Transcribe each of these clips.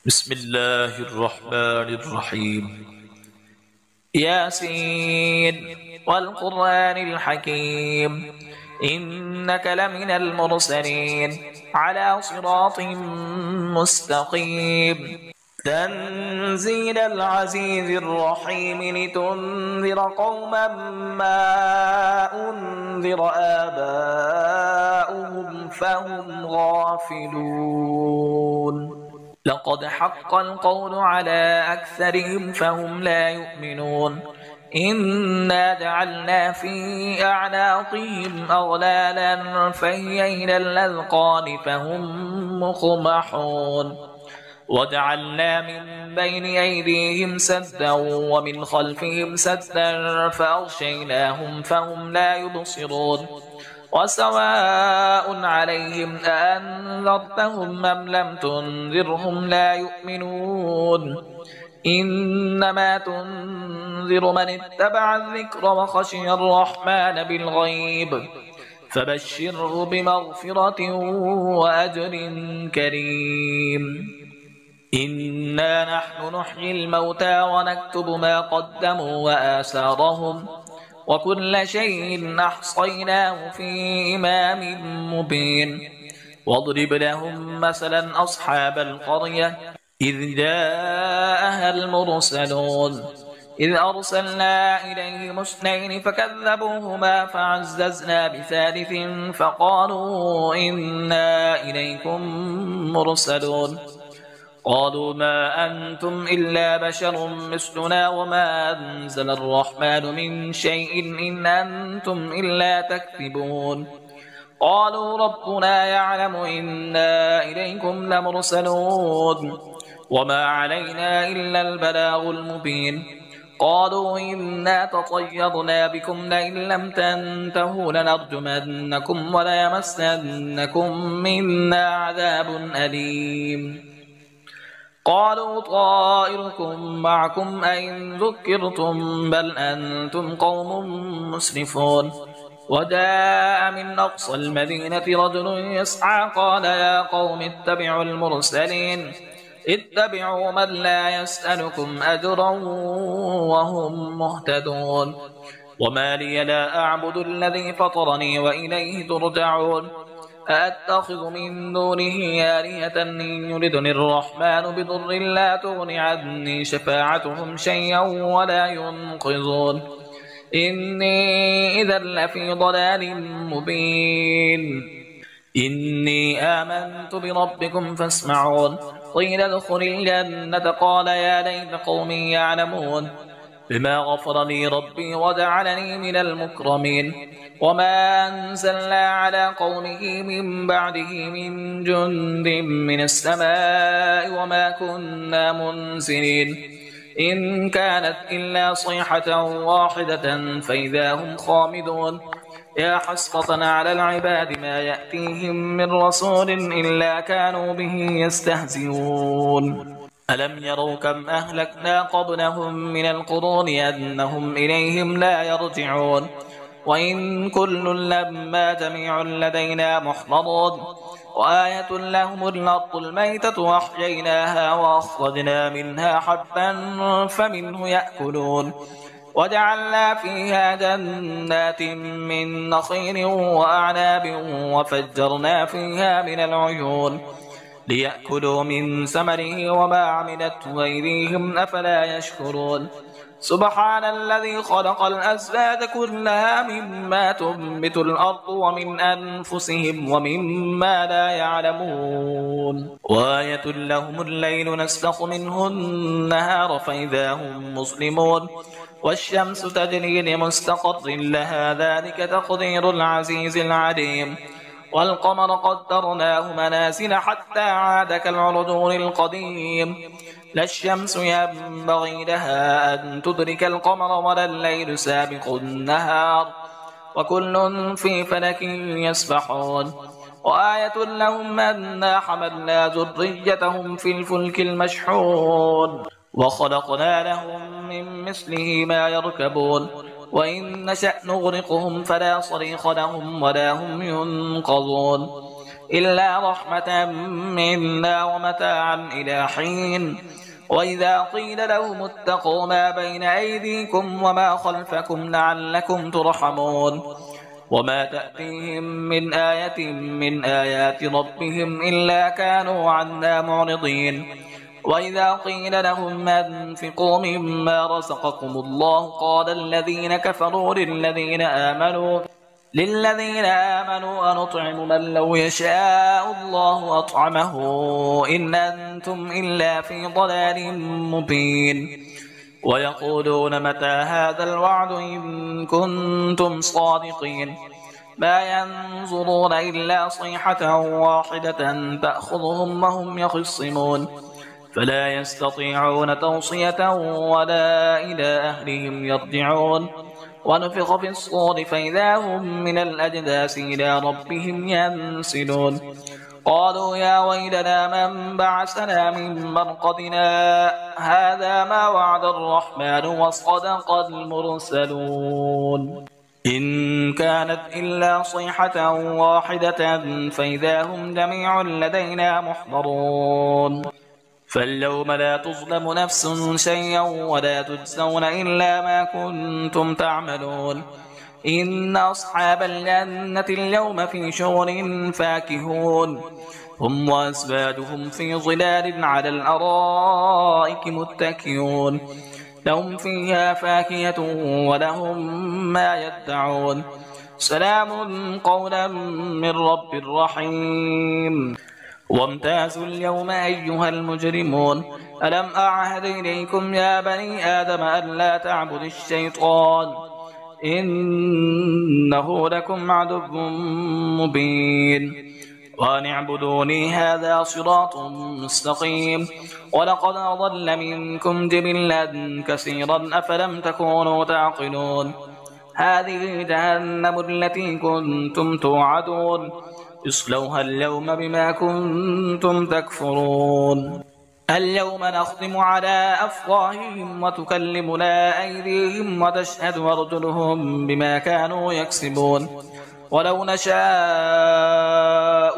بسم الله الرحمن الرحيم. ياسين والقرآن الحكيم إنك لمن المرسلين على صراط مستقيم تنزيل العزيز الرحيم لتنذر قوما ما أنذر آباؤهم فهم غافلون. لقد حق القول على أكثرهم فهم لا يؤمنون. إنا جعلنا في أعناقهم أغلالا فهي إلى الأذقان فهم مقمحون. وجعلنا من بين أيديهم سدا ومن خلفهم سدا فأغشيناهم فهم لا يبصرون. وسواء عليهم أأنذرتهم أم لم تنذرهم لا يؤمنون. إنما تنذر من اتبع الذكر وخشي الرحمن بالغيب فبشره بمغفرة وأجر كريم. إنا نحن نحيي الموتى ونكتب ما قدموا وآثارهم وكل شيء أحصيناه في إمام مبين. واضرب لهم مثلا أصحاب القرية إذ جاءها المرسلون إذ أرسلنا إليهم اثنين فكذبوهما فعززنا بثالث فقالوا إنا إليكم مرسلون. قالوا ما أنتم إلا بشر مثلنا وما أنزل الرحمن من شيء إن أنتم إلا تكذبون. قالوا ربنا يعلم إنا إليكم لمرسلون وما علينا إلا البلاغ المبين. قالوا إنا تطيرنا بكم لئن لم تنتهوا لنرجمنكم وليمسنكم منا عذاب أليم. قالوا طائركم معكم أئن ذكرتم بل أنتم قوم مسرفون. وجاء من أقصى المدينة رجل يسعى قال يا قوم اتبعوا المرسلين اتبعوا من لا يسألكم أجرا وهم مهتدون. وما لي لا أعبد الذي فطرني وإليه ترجعون. أأتخذ من دونه آلهة إن يردني الرحمن بضر لا تغن عني شفاعتهم شيئا ولا ينقذون. إني إذا لفي ضلال مبين. إني آمنت بربكم فاسمعون. قيل ادخل الجنة قال يا ليت قومي يعلمون بما غفر لي ربي وجعلني من المكرمين. وما أنزلنا على قومه من بعده من جند من السماء وما كنا منزلين. إن كانت إلا صيحة واحدة فإذا هم خامدون. يا حسرة على العباد ما يأتيهم من رسول إلا كانوا به يستهزئون. ألم يروا كم أهلكنا قبلهم من القرون أنهم إليهم لا يرجعون. وإن كل لما جميع لدينا محضرون. وآية لهم الأرض الميتة وأحييناها وأخرجنا منها حبا فمنه يأكلون. وجعلنا فيها جنات من نخيل وأعناب وفجرنا فيها من العيون ليأكلوا من ثمره وما عملته أيديهم أفلا يشكرون. سبحان الذي خلق الأزواج كلها مما تنبت الأرض ومن أنفسهم ومما لا يعلمون. وآية لهم الليل نسلخ منه النهار فإذا هم مسلمون. والشمس تجري لمستقر لها ذلك تقدير العزيز العليم. والقمر قدرناه منازل حتى عاد كالعرجون القديم. لا الشمس ينبغي لها أن تدرك القمر ولا الليل سابق النهار وكل في فلك يسبحون. وآية لهم أنا حملنا ذريتهم في الفلك المشحون وخلقنا لهم من مثله ما يركبون. وإن نشأ نغرقهم فلا صريخ لهم ولا هم ينقذون. إلا رحمة منا ومتاعا إلى حين. وإذا قيل لهم اتقوا ما بين أيديكم وما خلفكم لعلكم ترحمون وما تأتيهم من آية من آيات ربهم إلا كانوا عنها معرضين. وإذا قيل لهم أنفقوا مما رزقكم الله قال الذين كفروا للذين آمنوا أنطعم من لو يشاء الله أطعمه إن أنتم إلا في ضلال مبين. ويقولون متى هذا الوعد إن كنتم صادقين ما ينظرون إلا صيحة واحدة تأخذهم وهم يخصمون فلا يستطيعون توصية ولا إلى أهلهم يرجعون. ونفخ في الصور فإذا هم من الأجداث إلى ربهم ينسلون. قالوا يا ويلنا من بعثنا من مرقدنا هذا ما وعد الرحمن وصدق المرسلون. إن كانت إلا صيحة واحدة فإذا هم جميع لدينا محضرون. فاليوم لا تظلم نفس شيئا ولا تجزون إلا ما كنتم تعملون. إن أصحاب الجنة اليوم في شغل فاكهون هم وأزواجهم في ظلال على الأرائك متكئون لهم فيها فاكهة ولهم ما يدعون. سلام قولا من رب رحيم. وامتازوا اليوم أيها المجرمون ألم أعهد إليكم يا بني آدم ألا تعبدوا الشيطان إنه لكم عدو مبين وأن اعبدوني هذا صراط مستقيم. ولقد أضل منكم جبلا كثيرا أفلم تكونوا تعقلون. هذه جهنم التي كنتم توعدون اصلوها اليوم بما كنتم تكفرون. اليوم نختم على أفواههم وتكلمنا أيديهم وتشهد أرجلهم بما كانوا يكسبون. ولو نشاء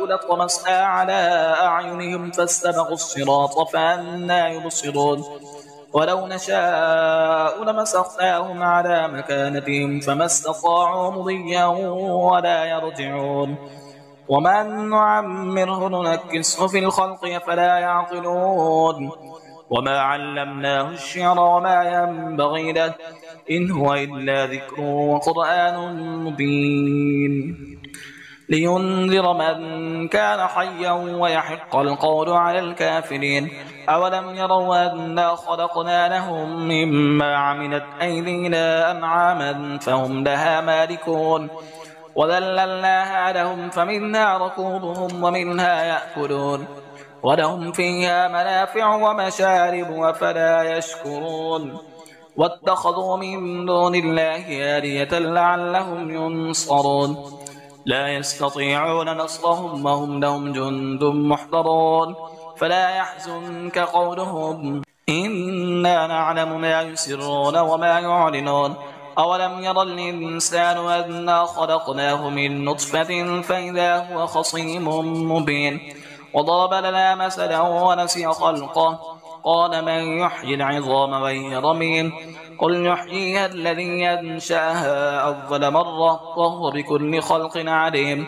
لطمسنا على أعينهم فاستبقوا الصراط فأنى يبصرون. ولو نشاء لمسخناهم على مكانتهم فما استطاعوا مضيا ولا يرجعون. ومن نعمره ننكسه في الخلق فلا يعقلون. وما علمناه الشعر وما ينبغي له إن هو إلا ذكر وقرآن مبين لينذر من كان حيا ويحق القول على الكافرين. أولم يروا أنا خلقنا لهم مما عملت أيدينا أنعاما فهم لها مالكون وذللناها لهم فمنها ركوبهم ومنها يأكلون ولهم فيها منافع ومشارب وفلا يشكرون. واتخذوا من دون الله آلهة لعلهم ينصرون لا يستطيعون نصرهم وهم لهم جند محضرون. فلا يحزنك قولهم إنا نعلم ما يسرون وما يعلنون. أولم ير الإنسان أنا خلقناه من نطفة فإذا هو خصيم مبين. وضرب لنا مثلا ونسي خلقه قال من يحيي العظام وهي رميم قل يحييها الذي ينشأها أول مرة وهو بكل خلق عليم.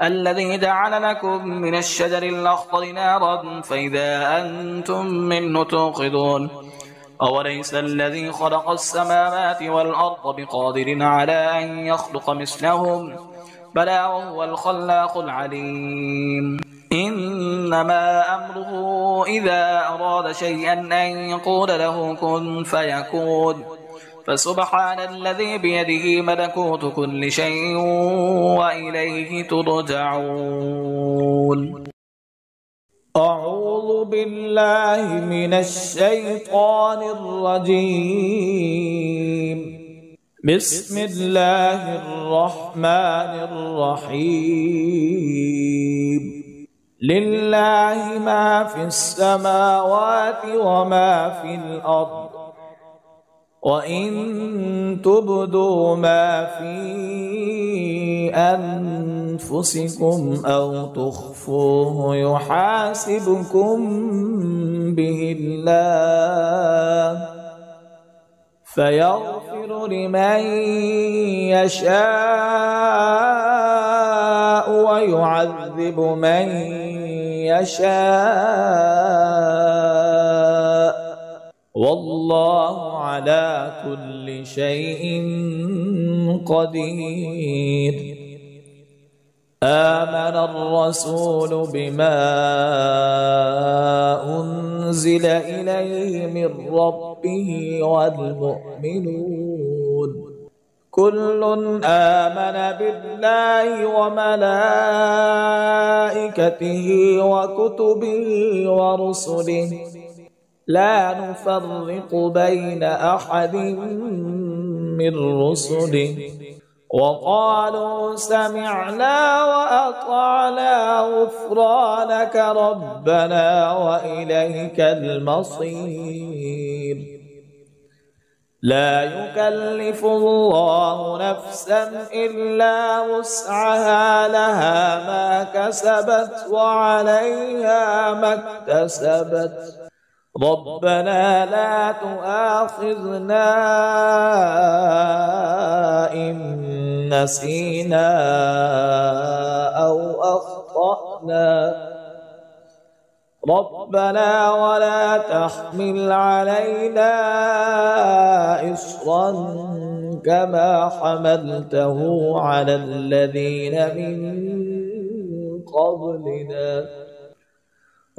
الذي جعل لكم من الشجر الأخضر نارا فإذا أنتم منه توقدون. أوليس الذي خلق السماوات والأرض بقادر على أن يخلق مثلهم بلى وهو الخلاق العليم. إنما أمره إذا أراد شيئا أن يقول له كن فيكون. فسبحان الذي بيده ملكوت كل شيء وإليه ترجعون. أعوذ بالله من الشيطان الرجيم. بسم الله الرحمن الرحيم. لله ما في السماوات وما في الأرض وإن تبدوا ما في أنفسكم أو تخفوه يحاسبكم به الله فيغفر لمن يشاء ويعذب من يشاء والله على كل شيء قدير. آمن الرسول بما أنزل إليه من ربه والمؤمنون كل آمن بالله وملائكته وكتبه ورسله لا نفرق بين أحد من رسله وقالوا سمعنا وأطعنا غفرانك ربنا وإليك المصير. لا يكلف الله نفسا إلا وسعها لها ما كسبت وعليها ما اكتسبت ربنا لا تؤاخذنا إن نسينا أو أخطأنا ربنا ولا تحمل علينا إصرا كما حملته على الذين من قبلنا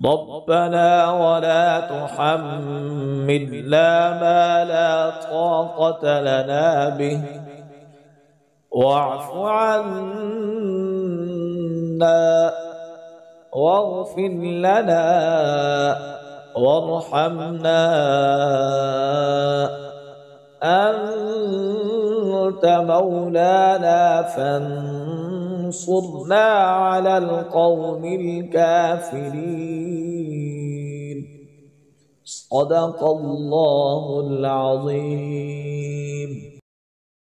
ربنا ولا تحملنا ما لا طاقة لنا به واعف عنا واغفر لنا وارحمنا أنت مولانا فانصرنا على القوم الكافرين. صدق الله العظيم.